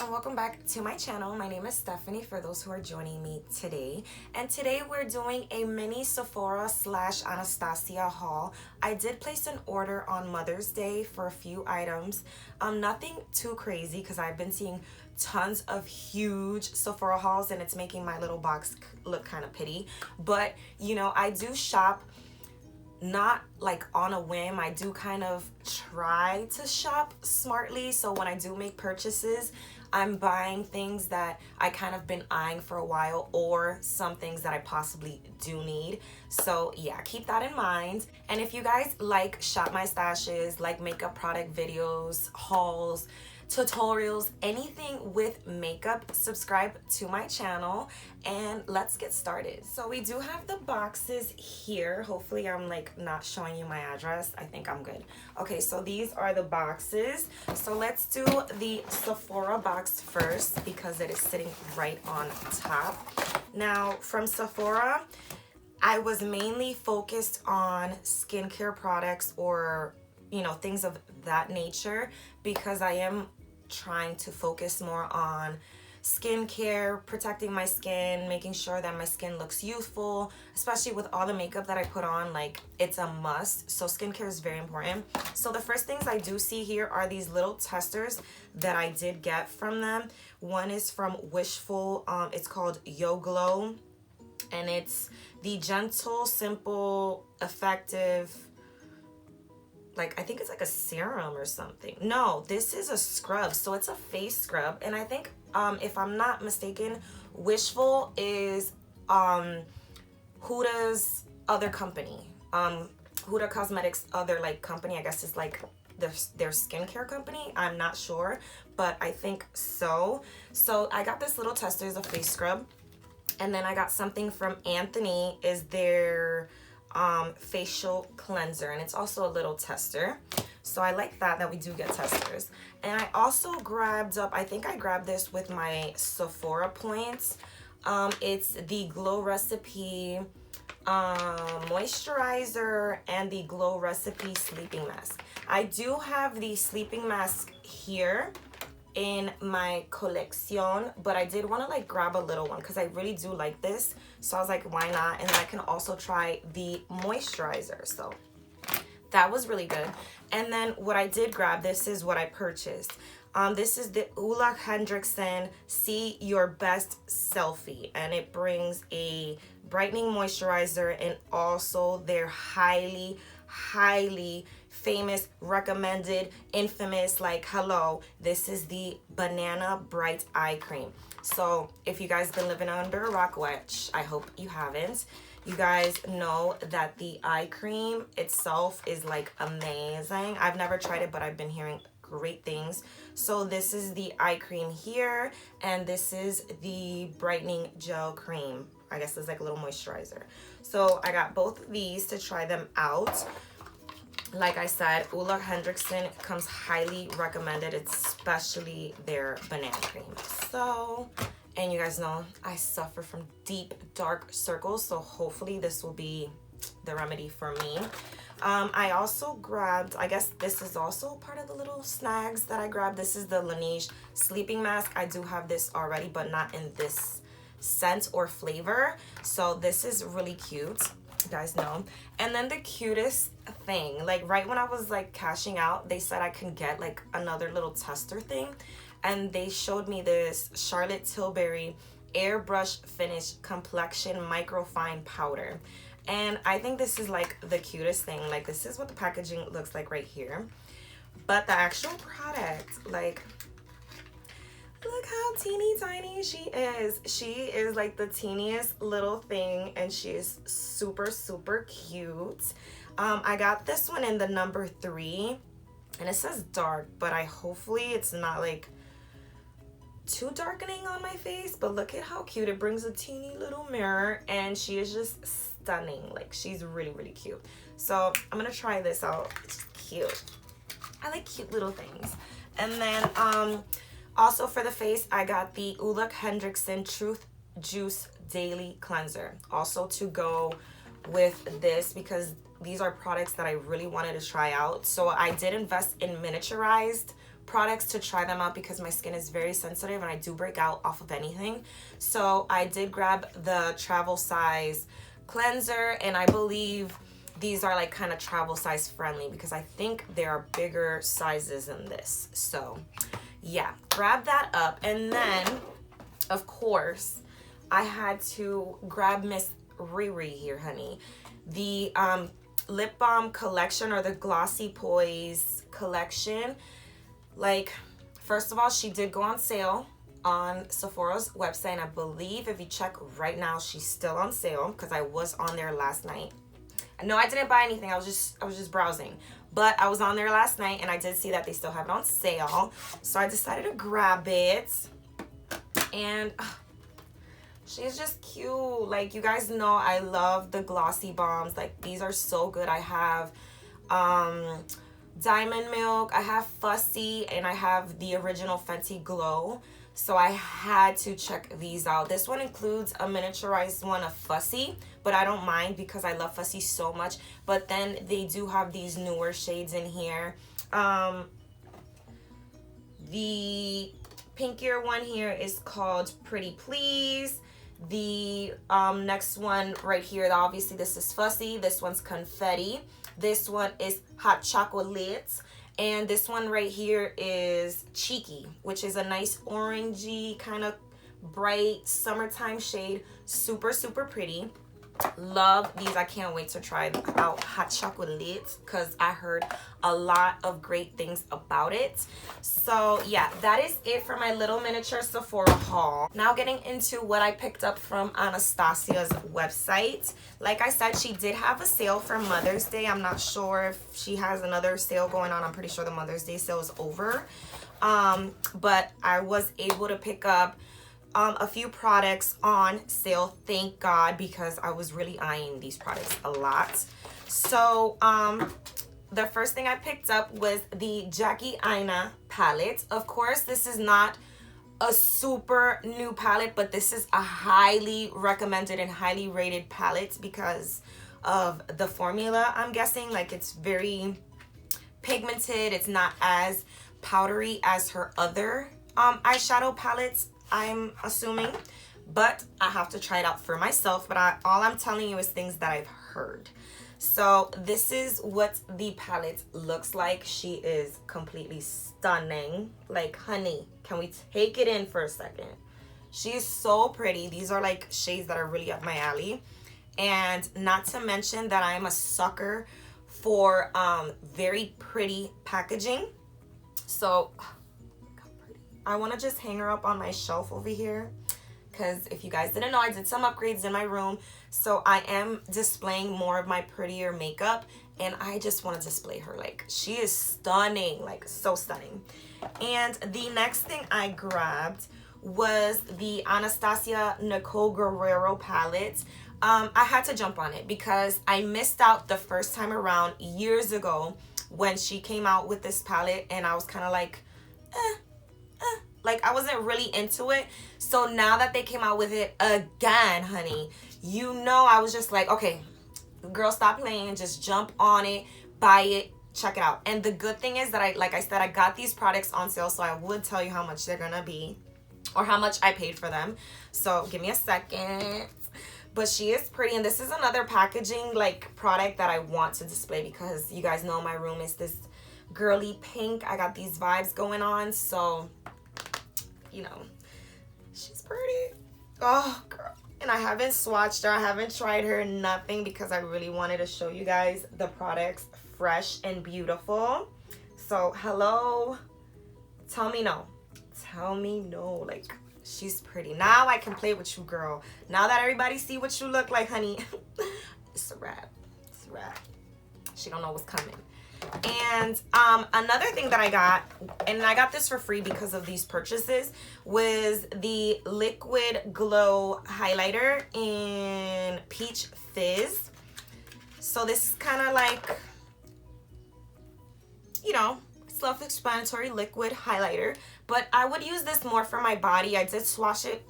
Welcome back to my channel. My name is Stephanie for those who are joining me today. And today we're doing a mini Sephora / Anastasia haul. I did place an order on Mother's Day for a few items. Nothing too crazy because I've been seeing tons of huge Sephora hauls and it's making my little box look kind of pretty. But you know, I do shop not like on a whim. I do kind of try to shop smartly. So when I do make purchases, I'm buying things that I kind of been eyeing for a while or some things that I possibly do need. So yeah, keep that in mind. And if you guys like Shop My Stashes, like makeup product videos, hauls, tutorials, anything with makeup, subscribe to my channel and let's get started. So we do have the boxes here. Hopefully I'm like not showing you my address. I think I'm good. Okay, so these are the boxes. So let's do the Sephora box first because it is sitting right on top. Now from Sephora, I was mainly focused on skincare products or things of that nature because I am trying to focus more on skincare, protecting my skin, making sure that my skin looks youthful, especially with all the makeup that I put on. Like, it's a must. So skincare is very important. So the first things I do see here are these little testers that I did get from them. One is from Wishful. It's called Yo Glow, and it's the gentle, simple, effective, like, I think it's like a serum or something. No, this is a scrub. So it's a face scrub. And I think, if I'm not mistaken, Wishful is Huda's other company. Huda Cosmetics' other like company. I guess it's like their skincare company. I'm not sure, but I think so. So I got this little tester as a face scrub. And then I got something from Anthony, is their facial cleanser, and it's also a little tester. So I like that we do get testers. And I also grabbed up, I think I grabbed this with my Sephora points. It's the Glow Recipe moisturizer and the Glow Recipe sleeping mask. I do have the sleeping mask here in my collection, but I did want to like grab a little one because I really do like this. So I was like, why not? And then I can also try the moisturizer. So that was really good. And then what I did grab, this is what I purchased. This is the Ulla Hendrickson See Your Best Selfie, and it brings a brightening moisturizer and also their highly famous, recommended, infamous, like, hello, this is the Banana Bright Eye Cream. So if you guys been living under a rock, which I hope you haven't, you guys know that the eye cream itself is like amazing. I've never tried it, but I've been hearing great things. So this is the eye cream here, and this is the brightening gel cream. I guess it's like a little moisturizer. So I got both of these to try them out. Like I said, Ulla Hendrickson comes highly recommended, especially their banana cream. So, and you guys know I suffer from deep dark circles, so hopefully this will be the remedy for me. I also grabbed, I guess this is also part of the little snags that I grabbed. This is the Laneige sleeping mask. I do have this already, but not in this scent or flavor. So this is really cute. You guys know. And then the cutest thing, like right when I was like cashing out, they said I can get like another little tester thing, and they showed me this Charlotte Tilbury airbrush finish complexion microfine powder. And I think this is like the cutest thing. Like, this is what the packaging looks like right here, but the actual product, like, look how teeny tiny she is. She is like the teeniest little thing, and she is super cute. I got this one in the number 3, and it says dark, but hopefully it's not like too darkening on my face. But look at how cute. It brings a teeny little mirror, and she is just stunning. Like, she's really cute. So I'm gonna try this out. It's cute. I like cute little things. And then also for the face, I got the Ulla Hendrickson Truth Juice Daily Cleanser, also to go with this, because these are products that I really wanted to try out. So I did invest in miniaturized products to try them out because my skin is very sensitive and I do break out off of anything. So I did grab the travel size cleanser, and I believe these are like kind of travel size friendly because I think there are bigger sizes in this. So yeah, grab that up. And then of course I had to grab Miss Riri here, honey. The lip balm collection, or the Glossy Poise collection. Like, first of all, she did go on sale on Sephora's website, and I believe if you check right now, she's still on sale because I was on there last night. No, I didn't buy anything. I was just browsing, but I was on there last night and I did see that they still have it on sale, so I decided to grab it. And she's just cute. Like, you guys know I love the glossy balms. Like, these are so good. I have Diamond Milk, I have Fussy, and I have the original Fenty Glow. So I had to check these out. This one includes a miniaturized one of Fussy, but I don't mind because I love Fussy so much. But then they do have these newer shades in here. The pinkier one here is called Pretty Please. The next one right here, obviously this is Fussy. This one's Confetti. This one is Hot Chocolate. And this one right here is Cheeky, which is a nice orangey kind of bright summertime shade. Super, super pretty. Love these. I can't wait to try out Hot Chocolate because I heard a lot of great things about it. So yeah, that is it for my little miniature Sephora haul. Now getting into what I picked up from Anastasia's website. Like I said, she did have a sale for Mother's Day. I'm not sure if she has another sale going on. I'm pretty sure the Mother's Day sale is over. But I was able to pick up a few products on sale, thank God, because I was really eyeing these products a lot. So the first thing I picked up was the Jackie Aina palette. Of course, this is not a super new palette, but this is a highly recommended and highly rated palette because of the formula, I'm guessing. Like, it's very pigmented. It's not as powdery as her other eyeshadow palettes, I'm assuming, but I have to try it out for myself. But all I'm telling you is things that I've heard. So this is what the palette looks like. She is completely stunning. Like, honey, can we take it in for a second? She is so pretty. These are like shades that are really up my alley. And not to mention that I am a sucker for very pretty packaging. So I want to just hang her up on my shelf over here because if you guys didn't know, I did some upgrades in my room. So I am displaying more of my prettier makeup, and I just want to display her. Like, she is stunning, like so stunning. And the next thing I grabbed was the Anastasia Nicole Guerrero palette. I had to jump on it because I missed out the first time around years ago when she came out with this palette, and I was kind of like, like, I wasn't really into it. So now that they came out with it again, honey, you know, I was just like, okay, girl, stop playing, just jump on it, buy it, check it out. And the good thing is that like I said, I got these products on sale, so I would tell you how much they're gonna be or how much I paid for them. So give me a second. But she is pretty, and this is another packaging like product that I want to display because you guys know my room is this girly pink. I got these vibes going on, so you know, she's pretty. Oh, girl. And I haven't swatched her. I haven't tried her, nothing, because I really wanted to show you guys the products fresh and beautiful. So, hello. Tell me no. Tell me no. Like, she's pretty. Now I can play with you, girl. Now that everybody see what you look like, honey. It's a wrap. It's a wrap. She don't know what's coming. And another thing that I got, and I got this for free because of these purchases, was the Liquid Glow highlighter in Peach Fizz. So this is kind of like, you know, self-explanatory liquid highlighter, but I would use this more for my body. I did swatch it.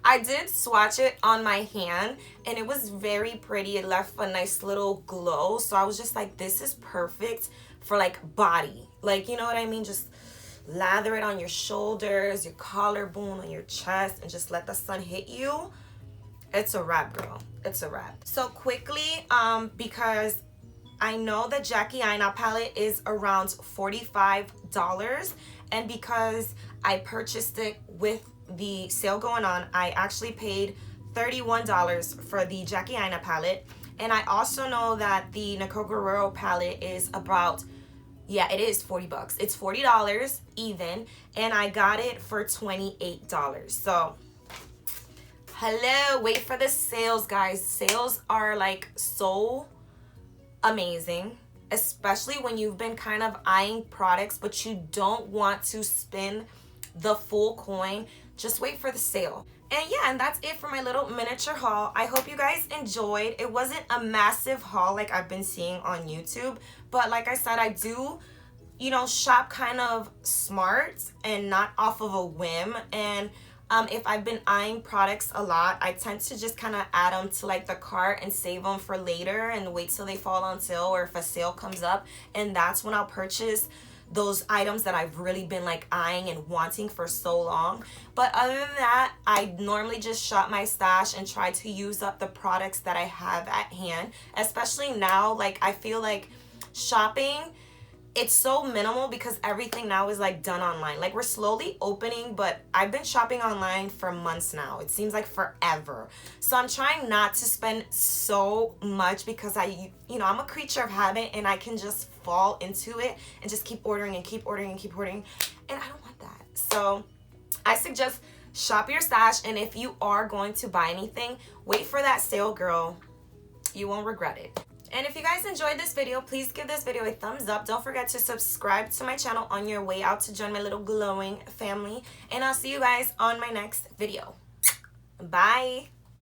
I did swatch it on my hand and it was very pretty. It left a nice little glow. So I was just like, this is perfect for like body. Like, you know what I mean? Just lather it on your shoulders, your collarbone, on your chest, and just let the sun hit you. It's a wrap, girl. It's a wrap. So quickly, because I know the Jackie Aina palette is around $45, and because I purchased it with the sale going on, I actually paid $31 for the Jackie Aina palette. And I also know that the Nicole Guerrero palette is about, yeah, it is 40 bucks. It's $40 even, and I got it for $28. So hello, wait for the sales, guys. Sales are like so amazing, especially when you've been kind of eyeing products but you don't want to spend the full coin. Just wait for the sale. And yeah, and that's it for my little miniature haul. I hope you guys enjoyed. It wasn't a massive haul like I've been seeing on YouTube, but like I said, I do, you know, shop kind of smart and not off of a whim. And if I've been eyeing products a lot, I tend to just kind of add them to like the cart and save them for later and wait till they fall on sale, or if a sale comes up, and that's when I'll purchase those items that I've really been like eyeing and wanting for so long. But other than that, I normally just shop my stash and try to use up the products that I have at hand. Especially now, like I feel like shopping, it's so minimal because everything now is like done online. Like we're slowly opening, but I've been shopping online for months now. It seems like forever. So I'm trying not to spend so much because you know, I'm a creature of habit and I can just fall into it and just keep ordering and keep ordering and keep ordering. And I don't want that. So I suggest shop your stash, and if you are going to buy anything, wait for that sale, girl. You won't regret it. And if you guys enjoyed this video, please give this video a thumbs up. Don't forget to subscribe to my channel on your way out to join my little glowing family. And I'll see you guys on my next video. Bye.